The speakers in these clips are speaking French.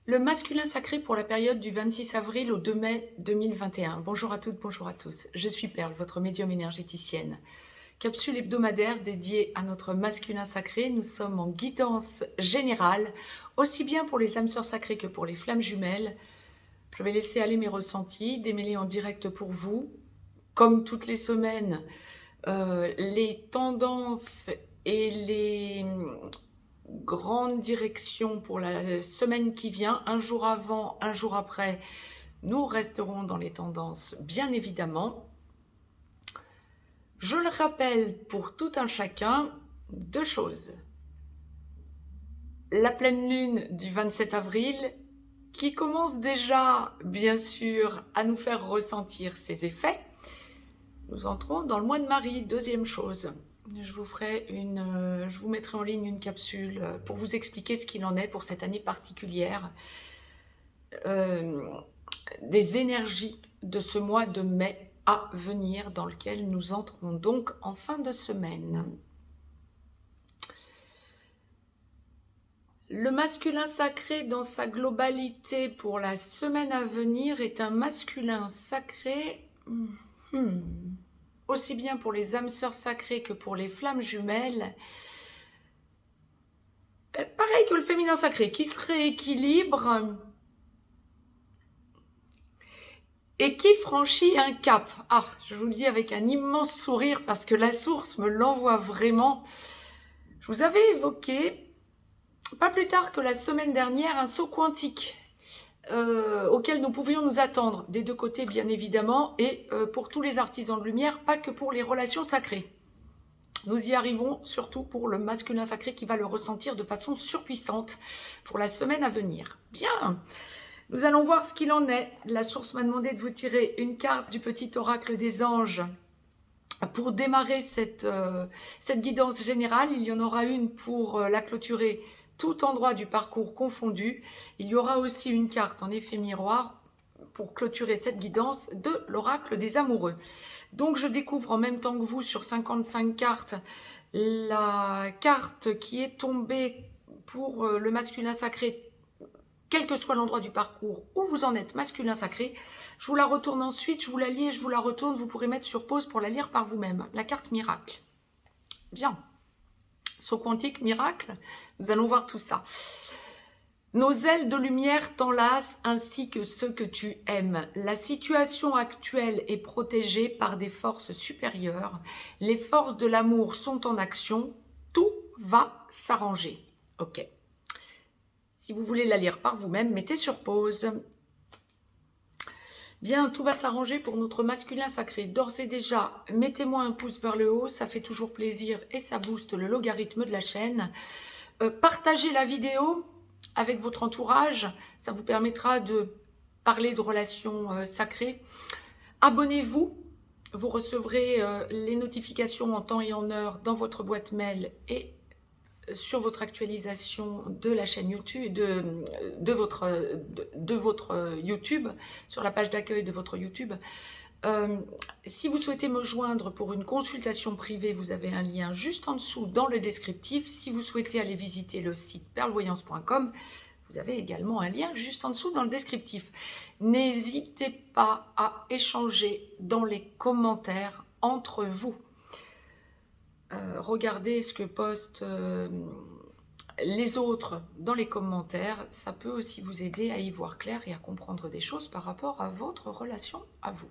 Le masculin sacré pour la période du 26 avril au 2 mai 2021. Bonjour à toutes, bonjour à tous. Je suis Perle, votre médium énergéticienne. Capsule hebdomadaire dédiée à notre masculin sacré. Nous sommes en guidance générale, aussi bien pour les âmes sœurs sacrées que pour les flammes jumelles. Je vais laisser aller mes ressentis, démêler en direct pour vous. Comme toutes les semaines, les tendances et les grande direction pour la semaine qui vient, un jour avant, un jour après. Nous resterons dans les tendances, bien évidemment. Je le rappelle pour tout un chacun, deux choses. La pleine lune du 27 avril, qui commence déjà, bien sûr, à nous faire ressentir ses effets. Nous entrons dans le mois de Marie, deuxième chose. Je vous mettrai en ligne une capsule pour vous expliquer ce qu'il en est pour cette année particulière, des énergies de ce mois de mai à venir, dans lequel nous entrons donc en fin de semaine. Le masculin sacré dans sa globalité pour la semaine à venir est un masculin sacré aussi bien pour les âmes sœurs sacrées que pour les flammes jumelles. Pareil que le féminin sacré, qui se rééquilibre et qui franchit un cap. Ah, je vous le dis avec un immense sourire parce que la source me l'envoie vraiment. Je vous avais évoqué, pas plus tard que la semaine dernière, un saut quantique auquel nous pouvions nous attendre, des deux côtés bien évidemment, et pour tous les artisans de lumière, pas que pour les relations sacrées. Nous y arrivons surtout pour le masculin sacré qui va le ressentir de façon surpuissante pour la semaine à venir. Bien, nous allons voir ce qu'il en est. La source m'a demandé de vous tirer une carte du petit oracle des anges. Pour démarrer cette guidance générale, il y en aura une pour la clôturer tout endroit du parcours confondu. Il y aura aussi une carte en effet miroir pour clôturer cette guidance de l'oracle des amoureux. Donc je découvre en même temps que vous sur 55 cartes la carte qui est tombée pour le masculin sacré, quel que soit l'endroit du parcours où vous en êtes, masculin sacré. Je vous la retourne ensuite, je vous la lis et je vous la retourne. Vous pourrez mettre sur pause pour la lire par vous-même. La carte miracle. Bien. Saut quantique, miracle. Nous allons voir tout ça. Nos ailes de lumière t'enlacent ainsi que ceux que tu aimes. La situation actuelle est protégée par des forces supérieures. Les forces de l'amour sont en action. Tout va s'arranger. Ok. Si vous voulez la lire par vous-même, mettez sur pause. Bien, tout va s'arranger pour notre masculin sacré. D'ores et déjà, mettez-moi un pouce vers le haut, ça fait toujours plaisir et ça booste le logarithme de la chaîne. Partagez la vidéo avec votre entourage, ça vous permettra de parler de relations sacrées. Abonnez-vous, vous recevrez les notifications en temps et en heure dans votre boîte mail et sur votre actualisation de la chaîne YouTube, de votre YouTube, sur la page d'accueil de votre YouTube. Si vous souhaitez me joindre pour une consultation privée, vous avez un lien juste en dessous dans le descriptif. Si vous souhaitez aller visiter le site perlevoyance.com, vous avez également un lien juste en dessous dans le descriptif. N'hésitez pas à échanger dans les commentaires entre vous. Regardez ce que postent les autres dans les commentaires. Ça peut aussi vous aider à y voir clair et à comprendre des choses par rapport à votre relation à vous.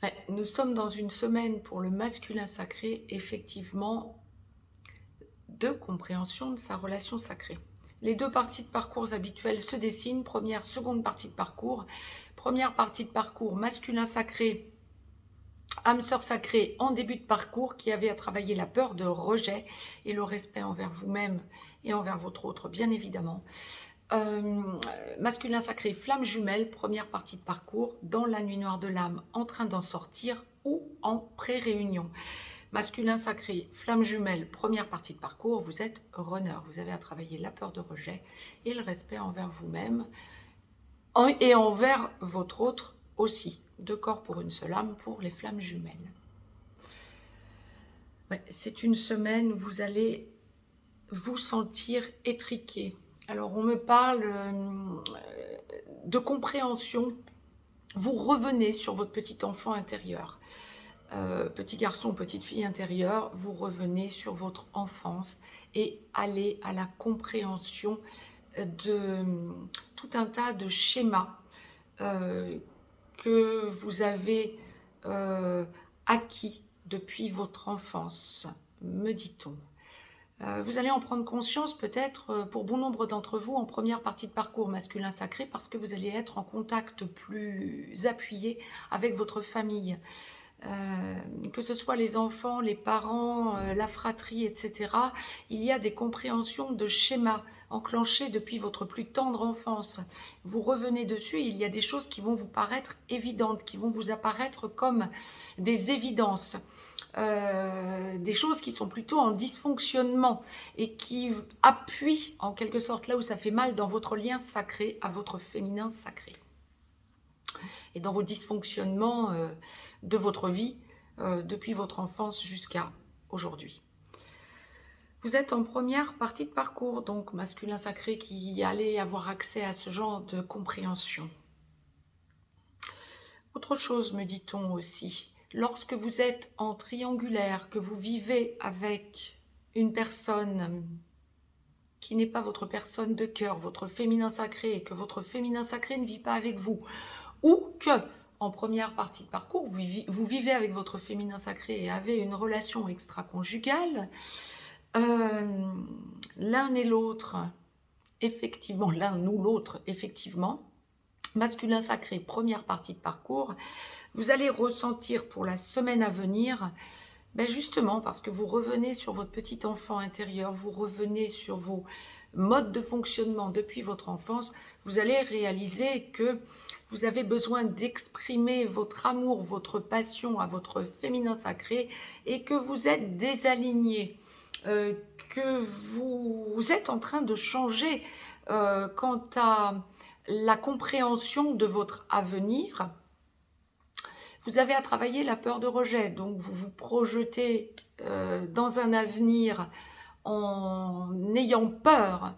Ouais, nous sommes dans une semaine pour le masculin sacré, effectivement, de compréhension de sa relation sacrée. Les deux parties de parcours habituelles se dessinent, première, seconde partie de parcours. Première partie de parcours, masculin sacré, âme sœur sacrée en début de parcours qui avait à travailler la peur de rejet et le respect envers vous-même et envers votre autre, bien évidemment. Masculin sacré, flamme jumelle, première partie de parcours, dans la nuit noire de l'âme, en train d'en sortir ou en pré-réunion. Masculin sacré, flamme jumelle, première partie de parcours, vous êtes runner. Vous avez à travailler la peur de rejet et le respect envers vous-même et envers votre autre aussi. Deux corps pour une seule âme pour les flammes jumelles. Ouais, c'est une semaine où vous allez vous sentir étriqué, Alors, on me parle de compréhension. Vous revenez sur votre petit enfant intérieur. Petit garçon, petite fille intérieure, vous revenez sur votre enfance et allez à la compréhension de tout un tas de schémas euh, que vous avez acquis depuis votre enfance, me dit-on. Vous allez en prendre conscience peut-être pour bon nombre d'entre vous en première partie de parcours masculin sacré parce que vous allez être en contact plus appuyé avec votre famille. Que ce soit les enfants, les parents, la fratrie, etc. Il y a des compréhensions de schémas enclenchés depuis votre plus tendre enfance. Vous revenez dessus, il y a des choses qui vont vous paraître évidentes, qui vont vous apparaître comme des évidences. Des choses qui sont plutôt en dysfonctionnement et qui appuient en quelque sorte là où ça fait mal dans votre lien sacré à votre féminin sacré et dans vos dysfonctionnements de votre vie depuis votre enfance jusqu'à aujourd'hui. Vous êtes en première partie de parcours, donc masculin sacré qui allait avoir accès à ce genre de compréhension. Autre chose, me dit-on aussi, lorsque vous êtes en triangulaire, que vous vivez avec une personne qui n'est pas votre personne de cœur, votre féminin sacré, et que votre féminin sacré ne vit pas avec vous, ou que, en première partie de parcours, vous vivez avec votre féminin sacré et avez une relation extra-conjugale, l'un et l'autre, effectivement, l'un ou l'autre, effectivement, masculin sacré, première partie de parcours, vous allez ressentir pour la semaine à venir, justement parce que vous revenez sur votre petit enfant intérieur, vous revenez sur vos modes de fonctionnement depuis votre enfance, vous allez réaliser que vous avez besoin d'exprimer votre amour, votre passion à votre féminin sacré et que vous êtes désaligné, que vous êtes en train de changer quant à la compréhension de votre avenir. Vous avez à travailler la peur de rejet, donc vous vous projetez dans un avenir en ayant peur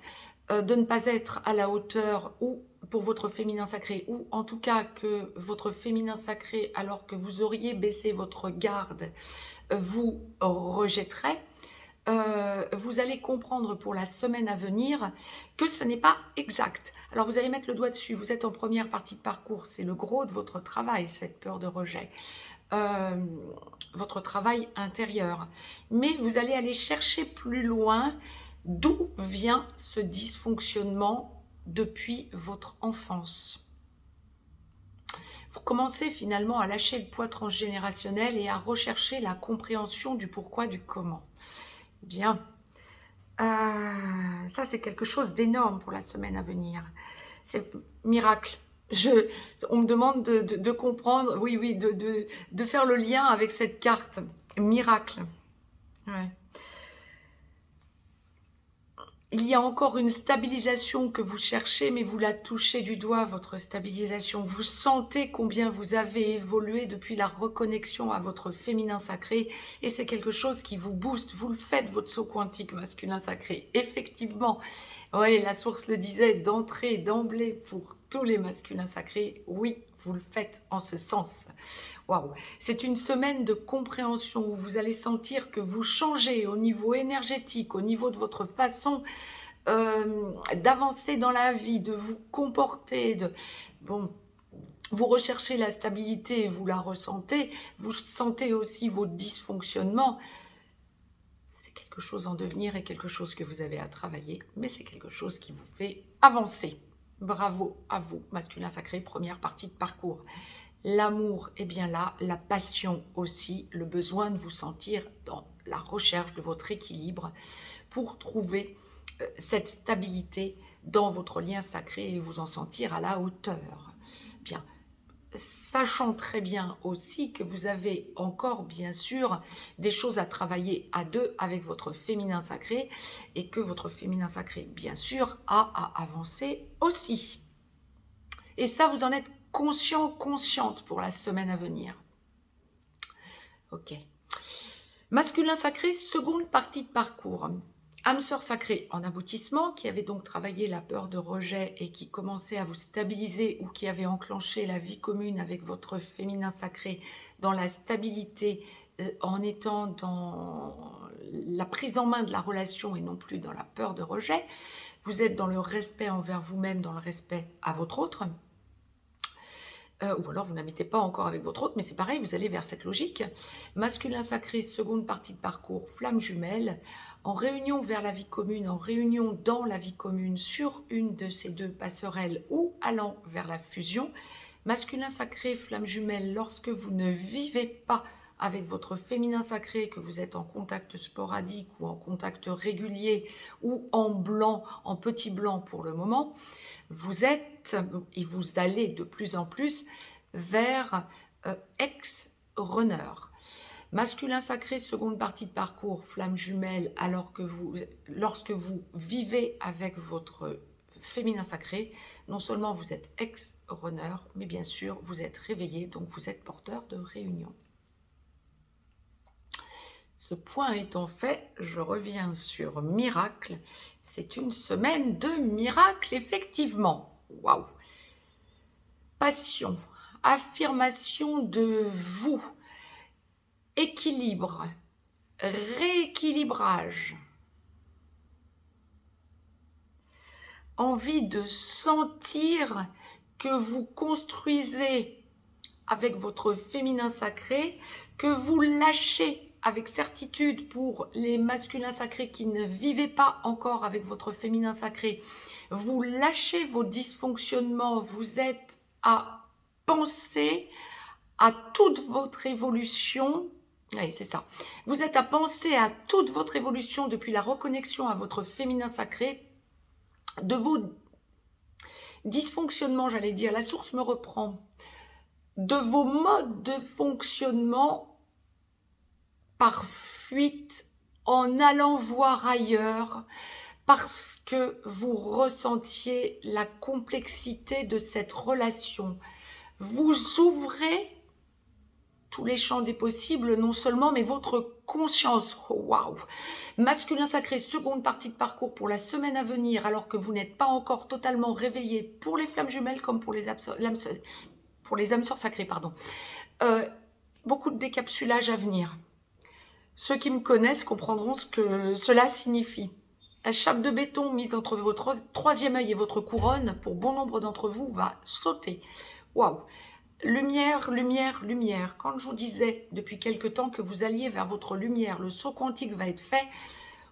de ne pas être à la hauteur ou pour votre féminin sacré, ou en tout cas que votre féminin sacré, alors que vous auriez baissé votre garde, vous rejetterait. Vous allez comprendre pour la semaine à venir que ce n'est pas exact. Alors vous allez mettre le doigt dessus, vous êtes en première partie de parcours, c'est le gros de votre travail, cette peur de rejet, votre travail intérieur. Mais vous allez aller chercher plus loin d'où vient ce dysfonctionnement depuis votre enfance. Vous commencez finalement à lâcher le poids transgénérationnel et à rechercher la compréhension du pourquoi, du comment. Bien, ça c'est quelque chose d'énorme pour la semaine à venir. C'est miracle. On me demande de comprendre, oui, de faire le lien avec cette carte. Miracle. Ouais. Il y a encore une stabilisation que vous cherchez, mais vous la touchez du doigt, votre stabilisation. Vous sentez combien vous avez évolué depuis la reconnexion à votre féminin sacré, et c'est quelque chose qui vous booste. Vous le faites, votre saut quantique masculin sacré. Effectivement, oui, la source le disait, d'entrée, d'emblée, pour tous les masculins sacrés, oui, vous le faites en ce sens. Waouh, c'est une semaine de compréhension où vous allez sentir que vous changez au niveau énergétique, au niveau de votre façon d'avancer dans la vie, de vous comporter, vous recherchez la stabilité, vous la ressentez, vous sentez aussi vos dysfonctionnements. C'est quelque chose en devenir et quelque chose que vous avez à travailler, mais c'est quelque chose qui vous fait avancer. Bravo à vous, masculin sacré, première partie de parcours. L'amour est bien là, la passion aussi, le besoin de vous sentir dans la recherche de votre équilibre pour trouver cette stabilité dans votre lien sacré et vous en sentir à la hauteur. Bien, sachant très bien aussi que vous avez encore bien sûr des choses à travailler à deux avec votre féminin sacré et que votre féminin sacré bien sûr a à avancer aussi. Et ça, vous en êtes conscient, consciente pour la semaine à venir. Ok. Masculin sacré, seconde partie de parcours. âme sœur sacrée en aboutissement, qui avait donc travaillé la peur de rejet et qui commençait à vous stabiliser ou qui avait enclenché la vie commune avec votre féminin sacré dans la stabilité, en étant dans la prise en main de la relation et non plus dans la peur de rejet. Vous êtes dans le respect envers vous-même, dans le respect à votre autre. Ou alors vous n'habitez pas encore avec votre autre, mais c'est pareil, vous allez vers cette logique. Masculin sacré, seconde partie de parcours, flamme jumelle, en réunion vers la vie commune, en réunion dans la vie commune, sur une de ces deux passerelles ou allant vers la fusion. Masculin sacré, flamme jumelle, lorsque vous ne vivez pas avec votre féminin sacré, que vous êtes en contact sporadique ou en contact régulier ou en blanc, en petit blanc pour le moment, vous êtes et vous allez de plus en plus vers ex-runner. Masculin sacré, seconde partie de parcours, flamme jumelle, alors que lorsque vous vivez avec votre féminin sacré, non seulement vous êtes ex-runner, mais bien sûr vous êtes réveillé, donc vous êtes porteur de réunion. Ce point étant fait, je reviens sur miracle. C'est une semaine de miracle, effectivement. Waouh! Passion, affirmation de vous, équilibre, rééquilibrage, envie de sentir que vous construisez avec votre féminin sacré, que vous lâchez avec certitude pour les masculins sacrés qui ne vivaient pas encore avec votre féminin sacré. Vous lâchez vos dysfonctionnements, vous êtes à penser à toute votre évolution. Oui, c'est ça. Vous êtes à penser à toute votre évolution depuis la reconnexion à votre féminin sacré, de vos dysfonctionnements, j'allais dire, la source me reprend, de vos modes de fonctionnement par fuite, en allant voir ailleurs, parce que vous ressentiez la complexité de cette relation. Vous ouvrez tous les champs des possibles, non seulement, mais votre conscience. Waouh! Masculin sacré, seconde partie de parcours pour la semaine à venir, alors que vous n'êtes pas encore totalement réveillé pour les flammes jumelles comme pour les âmes sœurs sacrées. Beaucoup de décapsulage à venir. Ceux qui me connaissent comprendront ce que cela signifie. La chape de béton mise entre votre troisième œil et votre couronne, pour bon nombre d'entre vous, va sauter. Waouh! Lumière, lumière, lumière. Quand je vous disais depuis quelque temps que vous alliez vers votre lumière, le saut quantique va être fait.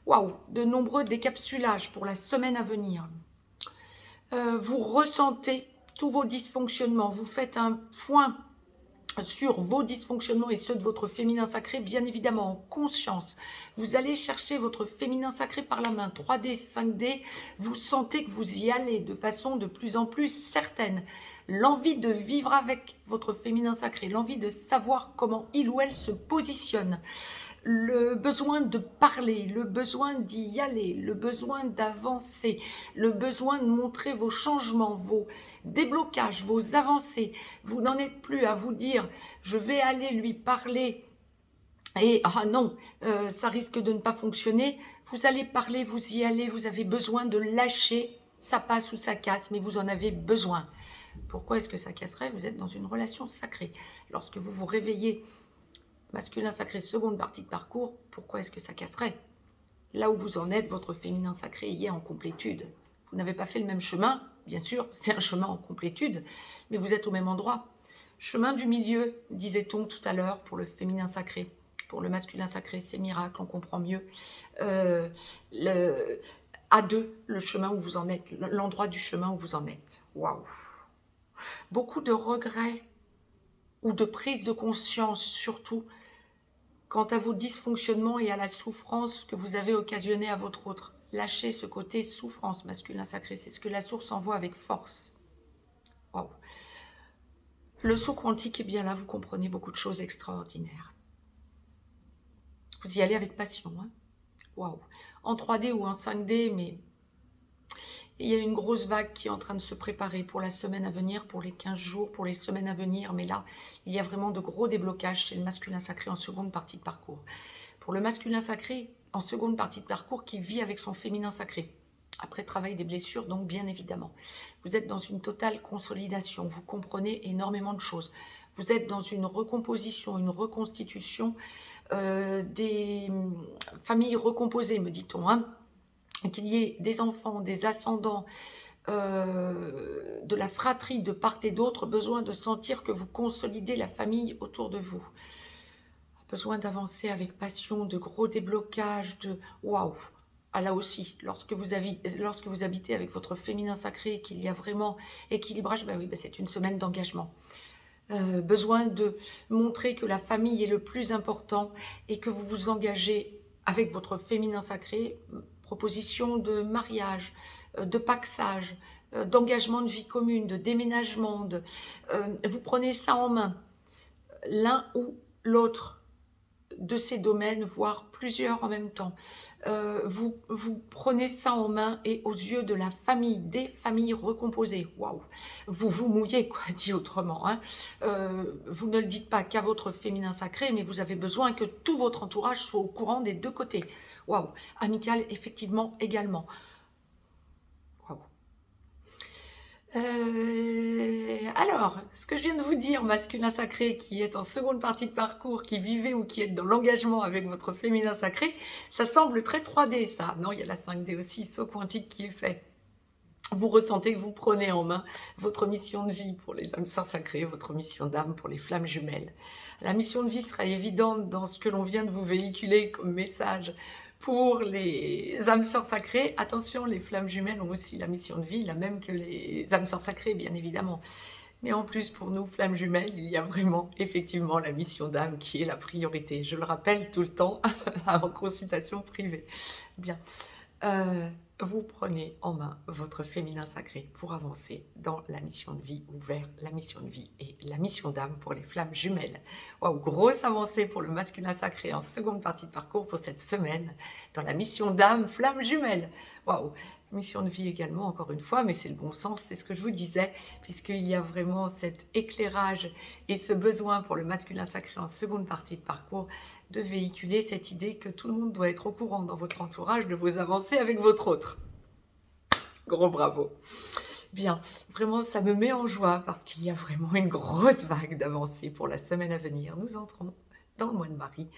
Waouh! De nombreux décapsulages pour la semaine à venir. Vous ressentez tous vos dysfonctionnements. Vous faites un point sur vos dysfonctionnements et ceux de votre féminin sacré, bien évidemment en conscience. Vous allez chercher votre féminin sacré par la main, 3D, 5D, vous sentez que vous y allez de façon de plus en plus certaine. L'envie de vivre avec votre féminin sacré, l'envie de savoir comment il ou elle se positionne, le besoin de parler, le besoin d'y aller, le besoin d'avancer, le besoin de montrer vos changements, vos déblocages, vos avancées. Vous n'en êtes plus à vous dire « je vais aller lui parler » et « ah non, ça risque de ne pas fonctionner ». Vous allez parler, vous y allez, vous avez besoin de lâcher, ça passe ou ça casse, mais vous en avez besoin. Pourquoi est-ce que ça casserait? Vous êtes dans une relation sacrée. Lorsque vous vous réveillez, masculin sacré, seconde partie de parcours, pourquoi est-ce que ça casserait? Là où vous en êtes, votre féminin sacré y est en complétude. Vous n'avez pas fait le même chemin, bien sûr, c'est un chemin en complétude, mais vous êtes au même endroit. Chemin du milieu, disait-on tout à l'heure, pour le féminin sacré. Pour le masculin sacré, c'est miracle, on comprend mieux. À deux, le chemin où vous en êtes, l'endroit du chemin où vous en êtes. Waouh! Beaucoup de regrets ou de prise de conscience, surtout, quant à vos dysfonctionnements et à la souffrance que vous avez occasionnée à votre autre. Lâchez ce côté souffrance, masculin sacré. C'est ce que la source envoie avec force. Wow. Le saut quantique est bien là, vous comprenez beaucoup de choses extraordinaires. Vous y allez avec passion. Hein. Wow. En 3D ou en 5D, mais il y a une grosse vague qui est en train de se préparer pour la semaine à venir, pour les 15 jours, pour les semaines à venir. Mais là, il y a vraiment de gros déblocages chez le masculin sacré en seconde partie de parcours. Pour le masculin sacré, en seconde partie de parcours qui vit avec son féminin sacré. Après travail des blessures, donc bien évidemment. Vous êtes dans une totale consolidation, vous comprenez énormément de choses. Vous êtes dans une recomposition, une reconstitution des familles recomposées, me dit-on, hein, qu'il y ait des enfants, des ascendants, de la fratrie de part et d'autre, besoin de sentir que vous consolidez la famille autour de vous. Besoin d'avancer avec passion, de gros déblocages, de waouh. Ah là aussi, lorsque vous habitez avec votre féminin sacré, qu'il y a vraiment équilibrage, ben oui, ben c'est une semaine d'engagement. Besoin de montrer que la famille est le plus important et que vous vous engagez avec votre féminin sacré, proposition de mariage, de paxage, d'engagement de vie commune, de déménagement, vous prenez ça en main, l'un ou l'autre de ces domaines, voire plusieurs en même temps. Vous prenez ça en main et aux yeux de la famille, des familles recomposées, waouh, vous vous mouillez, quoi, dit autrement. Hein. Vous ne le dites pas qu'à votre féminin sacré, mais vous avez besoin que tout votre entourage soit au courant des deux côtés. Waouh, amical, effectivement, également. Waouh. Alors, ce que je viens de vous dire, masculin sacré qui est en seconde partie de parcours, qui vivait ou qui est dans l'engagement avec votre féminin sacré, ça semble très 3D ça. Non, il y a la 5D aussi, saut quantique qui est fait. Vous ressentez que vous prenez en main votre mission de vie pour les âmes sœurs sacrées, votre mission d'âme pour les flammes jumelles. La mission de vie sera évidente dans ce que l'on vient de vous véhiculer comme message pour les âmes sœurs sacrées. Attention, les flammes jumelles ont aussi la mission de vie, la même que les âmes sœurs sacrées, bien évidemment. Mais en plus, pour nous, flammes jumelles, il y a vraiment, effectivement, la mission d'âme qui est la priorité. Je le rappelle tout le temps en consultation privée. Bien. Vous prenez en main votre féminin sacré pour avancer dans la mission de vie ou vers la mission de vie et la mission d'âme pour les flammes jumelles. Waouh, grosse avancée pour le masculin sacré en seconde partie de parcours pour cette semaine dans la mission d'âme flammes jumelles. Waouh, mission de vie également, encore une fois, mais c'est le bon sens, c'est ce que je vous disais, puisqu'il y a vraiment cet éclairage et ce besoin pour le masculin sacré en seconde partie de parcours de véhiculer cette idée que tout le monde doit être au courant dans votre entourage de vos avancées avec votre autre. Gros bravo. Bien, vraiment, ça me met en joie parce qu'il y a vraiment une grosse vague d'avancées pour la semaine à venir. Nous entrons dans le mois de Marie.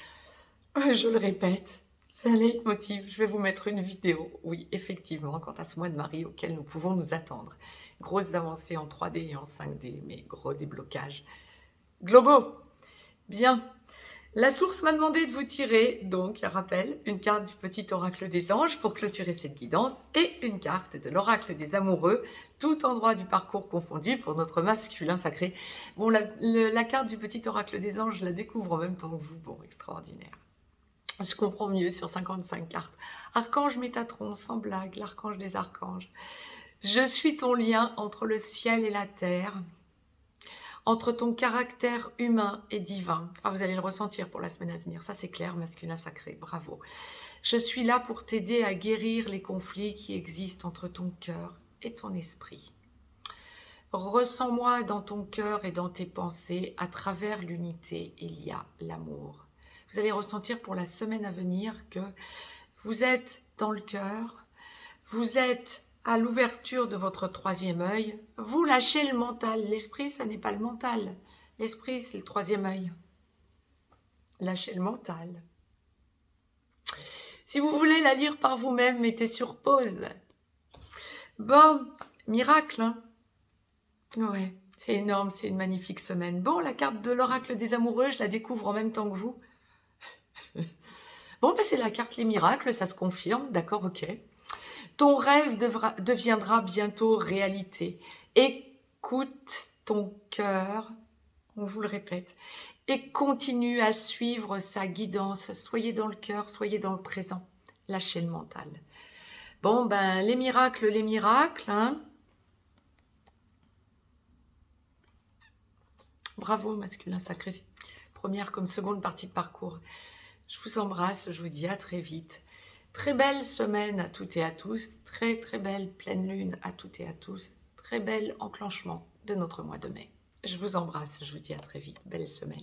Je le répète, c'est un leitmotiv. Je vais vous mettre une vidéo, oui, effectivement, quant à ce mois de Marie auquel nous pouvons nous attendre. Grosses avancées en 3D et en 5D, mais gros déblocages globaux. Bien. La source m'a demandé de vous tirer, donc, un rappel, une carte du petit oracle des anges pour clôturer cette guidance et une carte de l'oracle des amoureux, tout endroit du parcours confondu pour notre masculin sacré. Bon, la carte du petit oracle des anges, je la découvre en même temps que vous. Bon, extraordinaire. Je comprends mieux sur 55 cartes. Archange Métatron, sans blague, l'archange des archanges. Je suis ton lien entre le ciel et la terre, entre ton caractère humain et divin. Ah, vous allez le ressentir pour la semaine à venir, ça c'est clair, masculin sacré, bravo. Je suis là pour t'aider à guérir les conflits qui existent entre ton cœur et ton esprit. Ressens-moi dans ton cœur et dans tes pensées, à travers l'unité, il y a l'amour. Vous allez ressentir pour la semaine à venir que vous êtes dans le cœur, vous êtes à l'ouverture de votre troisième œil, vous lâchez le mental. L'esprit, ça n'est pas le mental. L'esprit, c'est le troisième œil. Lâchez le mental. Si vous voulez la lire par vous-même, mettez sur pause. Bon, miracle, hein? Ouais, c'est énorme, c'est une magnifique semaine. Bon, la carte de l'oracle des amoureux, je la découvre en même temps que vous. Bon, ben c'est la carte les miracles, ça se confirme, d'accord, ok. Ton rêve deviendra bientôt réalité. Écoute ton cœur, on vous le répète, et continue à suivre sa guidance. Soyez dans le cœur, soyez dans le présent. Lâchez le mental. Bon, ben, les miracles, hein. Bravo, masculin sacré. Première comme seconde partie de parcours. Je vous embrasse, je vous dis à très vite. Très belle semaine à toutes et à tous, très très belle pleine lune à toutes et à tous, très bel enclenchement de notre mois de mai. Je vous embrasse, je vous dis à très vite, belle semaine.